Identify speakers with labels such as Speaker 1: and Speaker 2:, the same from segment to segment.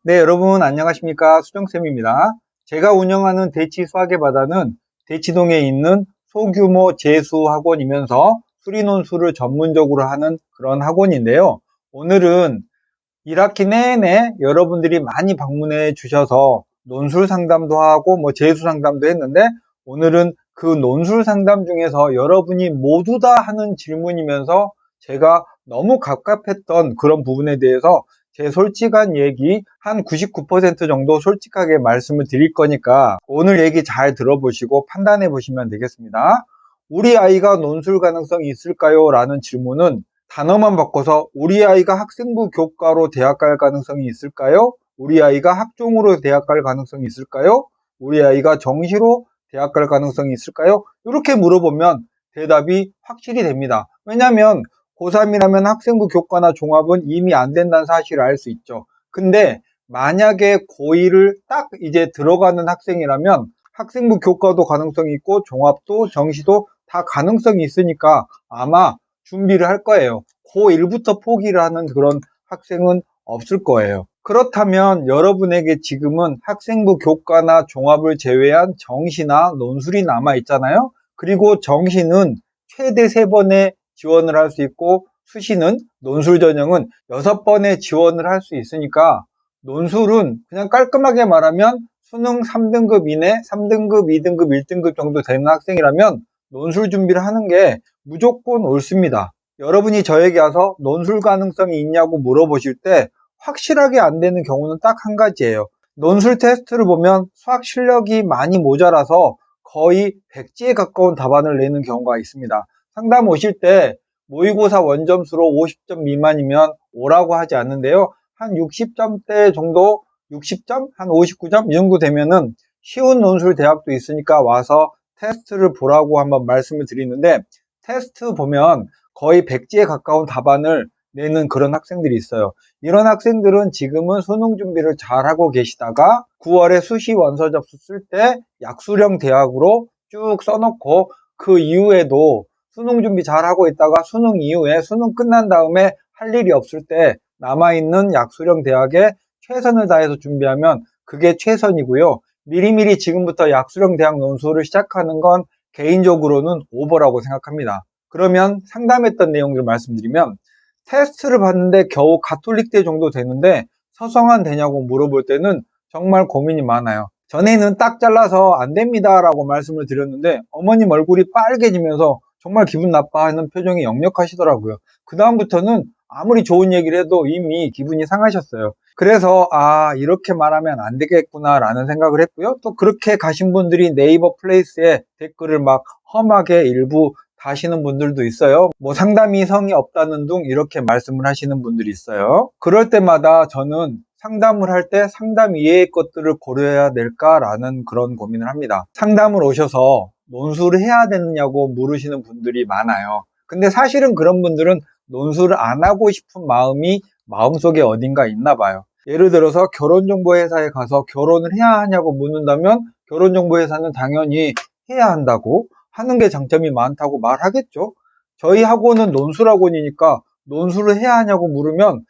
Speaker 1: 네, 여러분 안녕하십니까? 수정쌤입니다. 제가 운영하는 대치 수학의 바다는 대치동에 있는 소규모 재수 학원이면서 수리논술을 전문적으로 하는 그런 학원인데요. 오늘은 1학기 내내 여러분들이 많이 방문해 주셔서 논술 상담도 하고 재수 상담도 했는데, 오늘은 그 논술 상담 중에서 여러분이 모두 다 하는 질문이면서 제가 너무 갑갑했던 그런 부분에 대해서 제 솔직한 얘기 한 99% 정도 솔직하게 말씀을 드릴 거니까 오늘 얘기 잘 들어보시고 판단해 보시면 되겠습니다. 우리 아이가 논술 가능성이 있을까요? 라는 질문은 단어만 바꿔서 우리 아이가 학생부 교과로 대학 갈 가능성이 있을까요? 우리 아이가 학종으로 대학 갈 가능성이 있을까요? 우리 아이가 정시로 대학 갈 가능성이 있을까요? 이렇게 물어보면 대답이 확실히 됩니다. 왜냐하면 고3이라면 학생부 교과나 종합은 이미 안 된다는 사실을 알 수 있죠. 근데 만약에 고1을 딱 이제 들어가는 학생이라면 학생부 교과도 가능성이 있고 종합도 정시도 다 가능성이 있으니까 아마 준비를 할 거예요. 고1부터 포기를 하는 그런 학생은 없을 거예요. 그렇다면 여러분에게 지금은 학생부 교과나 종합을 제외한 정시나 논술이 남아 있잖아요. 그리고 정시는 최대 3번의 지원을 할 수 있고 수시는 논술 전형은 6번의 지원을 할 수 있으니까 논술은 그냥 깔끔하게 말하면 수능 3등급 이내, 3등급, 2등급, 1등급 정도 되는 학생이라면 논술 준비를 하는 게 무조건 옳습니다. 여러분이 저에게 와서 논술 가능성이 있냐고 물어보실 때 확실하게 안 되는 경우는 딱 한 가지예요. 논술 테스트를 보면 수학 실력이 많이 모자라서 거의 백지에 가까운 답안을 내는 경우가 있습니다. 상담 오실 때 모의고사 원점수로 50점 미만이면 오라고 하지 않는데요. 한 60점대 정도, 60점? 한 59점? 이 정도 되면은 쉬운 논술 대학도 있으니까 와서 테스트를 보라고 한번 말씀을 드리는데, 테스트 보면 거의 백지에 가까운 답안을 내는 그런 학생들이 있어요. 이런 학생들은 지금은 수능 준비를 잘하고 계시다가 9월에 수시 원서 접수 쓸 때 약수령 대학으로 쭉 써놓고 그 이후에도 수능 준비 잘하고 있다가 수능 이후에 수능 끝난 다음에 할 일이 없을 때 남아있는 약수령 대학에 최선을 다해서 준비하면 그게 최선이고요. 미리미리 지금부터 약수령 대학 논술을 시작하는 건 개인적으로는 오버라고 생각합니다. 그러면 상담했던 내용들을 말씀드리면, 테스트를 봤는데 겨우 가톨릭대 정도 되는데 서성한 되냐고 물어볼 때는 정말 고민이 많아요. 전에는 딱 잘라서 안 됩니다 라고 말씀을 드렸는데 어머님 얼굴이 빨개지면서 정말 기분 나빠하는 표정이 역력하시더라고요. 그 다음부터는 아무리 좋은 얘기를 해도 이미 기분이 상하셨어요. 그래서 이렇게 말하면 안 되겠구나 라는 생각을 했고요. 또 그렇게 가신 분들이 네이버 플레이스에 댓글을 막 험하게 일부 다시는 분들도 있어요. 상담이 성의 없다는 둥 이렇게 말씀을 하시는 분들이 있어요. 그럴 때마다 저는 상담을 할 때 상담 이외의 것들을 고려해야 될까라는 그런 고민을 합니다. 상담을 오셔서 논술을 해야 되느냐고 물으시는 분들이 많아요. 근데 사실은 그런 분들은 논술을 안 하고 싶은 마음이 마음속에 어딘가 있나 봐요. 예를 들어서 결혼정보회사에 가서 결혼을 해야 하냐고 묻는다면 결혼정보회사는 당연히 해야 한다고, 하는 게 장점이 많다고 말하겠죠. 저희 학원은 논술학원이니까 논술을 해야 하냐고 물으면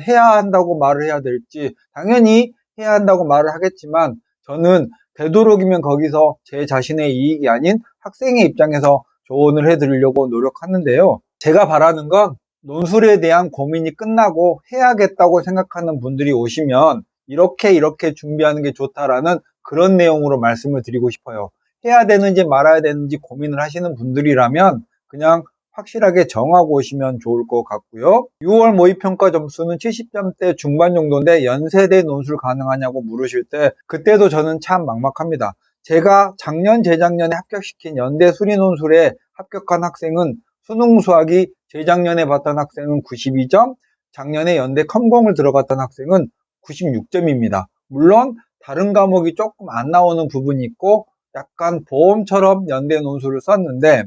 Speaker 1: 해야 한다고 말을 해야 될지 당연히 해야 한다고 말을 하겠지만, 저는 되도록이면 거기서 제 자신의 이익이 아닌 학생의 입장에서 조언을 해드리려고 노력하는데요. 제가 바라는 건 논술에 대한 고민이 끝나고 해야겠다고 생각하는 분들이 오시면 이렇게 준비하는 게 좋다라는 그런 내용으로 말씀을 드리고 싶어요. 해야 되는지 말아야 되는지 고민을 하시는 분들이라면 그냥 확실하게 정하고 오시면 좋을 것 같고요. 6월 모의평가 점수는 70점대 중반 정도인데 연세대 논술 가능하냐고 물으실 때 그때도 저는 참 막막합니다. 제가 작년 재작년에 합격시킨 연대 수리논술에 합격한 학생은 수능 수학이 재작년에 봤던 학생은 92점, 작년에 연대 컴공을 들어갔던 학생은 96점입니다. 물론 다른 과목이 조금 안 나오는 부분이 있고 약간 보험처럼 연대 논술을 썼는데,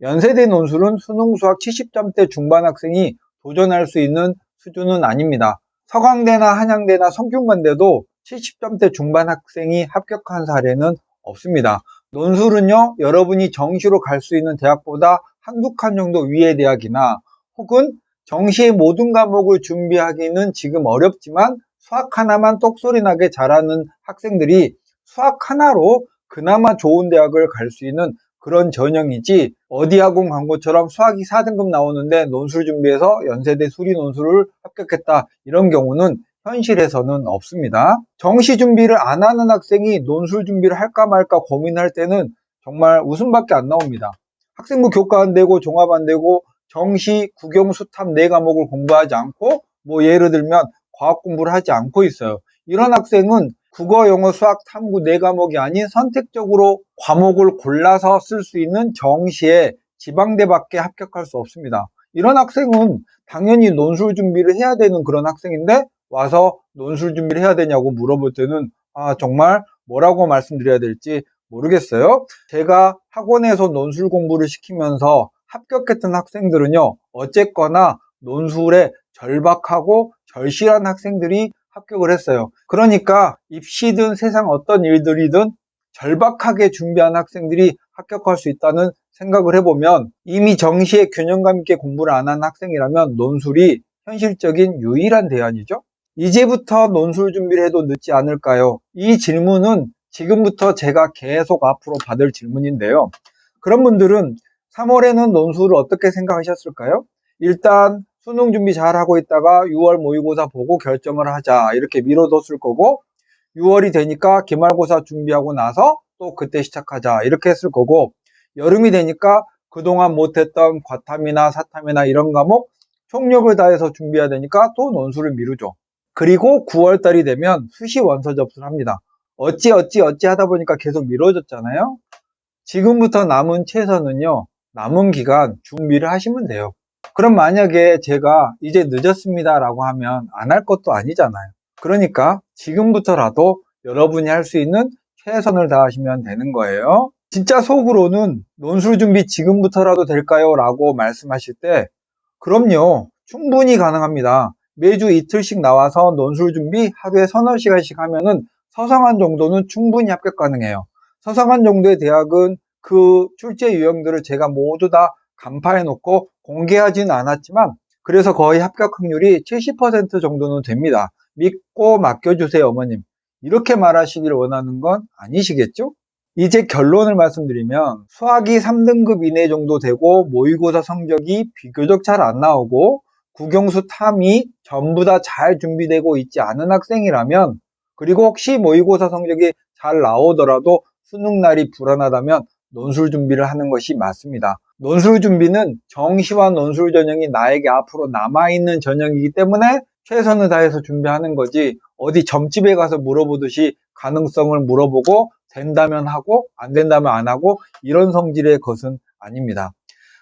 Speaker 1: 연세대 논술은 수능 수학 70점대 중반 학생이 도전할 수 있는 수준은 아닙니다. 서강대나 한양대나 성균관대도 70점대 중반 학생이 합격한 사례는 없습니다. 논술은요, 여러분이 정시로 갈 수 있는 대학보다 한두 칸 정도 위의 대학이나 혹은 정시의 모든 과목을 준비하기는 지금 어렵지만 수학 하나만 똑소리 나게 잘하는 학생들이 수학 하나로 그나마 좋은 대학을 갈 수 있는 그런 전형이지, 어디 학원 광고처럼 수학이 4등급 나오는데 논술 준비해서 연세대 수리 논술을 합격했다, 이런 경우는 현실에서는 없습니다. 정시 준비를 안 하는 학생이 논술 준비를 할까 말까 고민할 때는 정말 웃음밖에 안 나옵니다. 학생부 교과 안 되고 종합 안 되고 정시, 국영, 수탐 4과목을 공부하지 않고 예를 들면 과학 공부를 하지 않고 있어요. 이런 학생은 국어, 영어, 수학, 탐구 4과목이 아닌 선택적으로 과목을 골라서 쓸 수 있는 정시에 지방대밖에 합격할 수 없습니다. 이런 학생은 당연히 논술 준비를 해야 되는 그런 학생인데 와서 논술 준비를 해야 되냐고 물어볼 때는 정말 뭐라고 말씀드려야 될지 모르겠어요. 제가 학원에서 논술 공부를 시키면서 합격했던 학생들은요, 어쨌거나 논술에 절박하고 절실한 학생들이 합격을 했어요. 그러니까 입시든 세상 어떤 일들이든 절박하게 준비한 학생들이 합격할 수 있다는 생각을 해보면, 이미 정시에 균형감 있게 공부를 안 한 학생이라면 논술이 현실적인 유일한 대안이죠. 이제부터 논술 준비를 해도 늦지 않을까요? 이 질문은 지금부터 제가 계속 앞으로 받을 질문인데요. 그런 분들은 3월에는 논술을 어떻게 생각하셨을까요? 일단 수능 준비 잘 하고 있다가 6월 모의고사 보고 결정을 하자, 이렇게 미뤄뒀을 거고, 6월이 되니까 기말고사 준비하고 나서 또 그때 시작하자, 이렇게 했을 거고, 여름이 되니까 그동안 못했던 과탐이나 사탐이나 이런 과목 총력을 다해서 준비해야 되니까 또 논술을 미루죠. 그리고 9월 달이 되면 수시 원서 접수를 합니다. 어찌 하다 보니까 계속 미뤄졌잖아요. 지금부터 남은 최선은요, 남은 기간 준비를 하시면 돼요. 그럼 만약에 제가 이제 늦었습니다 라고 하면 안 할 것도 아니잖아요. 그러니까 지금부터라도 여러분이 할 수 있는 최선을 다하시면 되는 거예요. 진짜 속으로는 논술 준비 지금부터라도 될까요? 라고 말씀하실 때, 그럼요, 충분히 가능합니다. 매주 이틀씩 나와서 논술 준비 하루에 서너 시간씩 하면은 서성한 정도는 충분히 합격 가능해요. 서성한 정도의 대학은 그 출제 유형들을 제가 모두 다 간파해 놓고 공개하지는 않았지만, 그래서 거의 합격 확률이 70% 정도는 됩니다. 믿고 맡겨주세요, 어머님. 이렇게 말하시길 원하는 건 아니시겠죠? 이제 결론을 말씀드리면, 수학이 3등급 이내 정도 되고 모의고사 성적이 비교적 잘 안 나오고 국영수 탐이 전부 다 잘 준비되고 있지 않은 학생이라면, 그리고 혹시 모의고사 성적이 잘 나오더라도 수능날이 불안하다면 논술 준비를 하는 것이 맞습니다. 논술 준비는 정시와 논술 전형이 나에게 앞으로 남아있는 전형이기 때문에 최선을 다해서 준비하는 거지, 어디 점집에 가서 물어보듯이 가능성을 물어보고 된다면 하고 안 된다면 안 하고 이런 성질의 것은 아닙니다.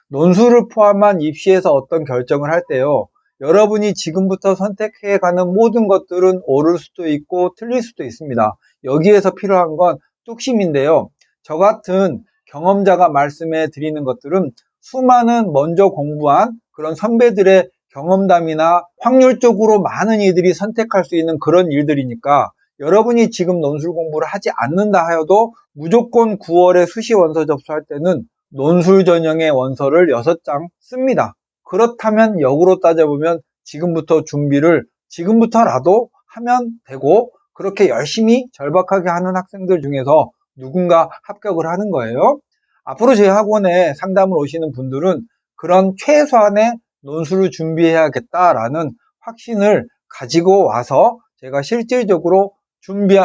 Speaker 1: 논술을 포함한 입시에서 어떤 결정을 할 때요, 여러분이 지금부터 선택해가는 모든 것들은 옳을 수도 있고 틀릴 수도 있습니다. 여기에서 필요한 건 뚝심인데요. 저 같은 경험자가 말씀해 드리는 것들은 수많은 먼저 공부한 그런 선배들의 경험담이나 확률적으로 많은 이들이 선택할 수 있는 그런 일들이니까, 여러분이 지금 논술 공부를 하지 않는다 하여도 무조건 9월에 수시 원서 접수할 때는 논술 전형의 원서를 6장 씁니다. 그렇다면 역으로 따져보면 지금부터 준비를 지금부터라도 하면 되고, 그렇게 열심히 절박하게 하는 학생들 중에서 누군가 합격을 하는 거예요. 앞으로 제 학원에 상담을 오시는 분들은 그런 최소한의 논술을 준비해야겠다라는 확신을 가지고 와서 제가 실질적으로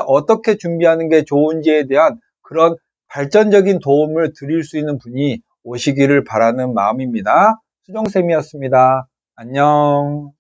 Speaker 1: 어떻게 준비하는 게 좋은지에 대한 그런 발전적인 도움을 드릴 수 있는 분이 오시기를 바라는 마음입니다. 수정쌤이었습니다. 안녕.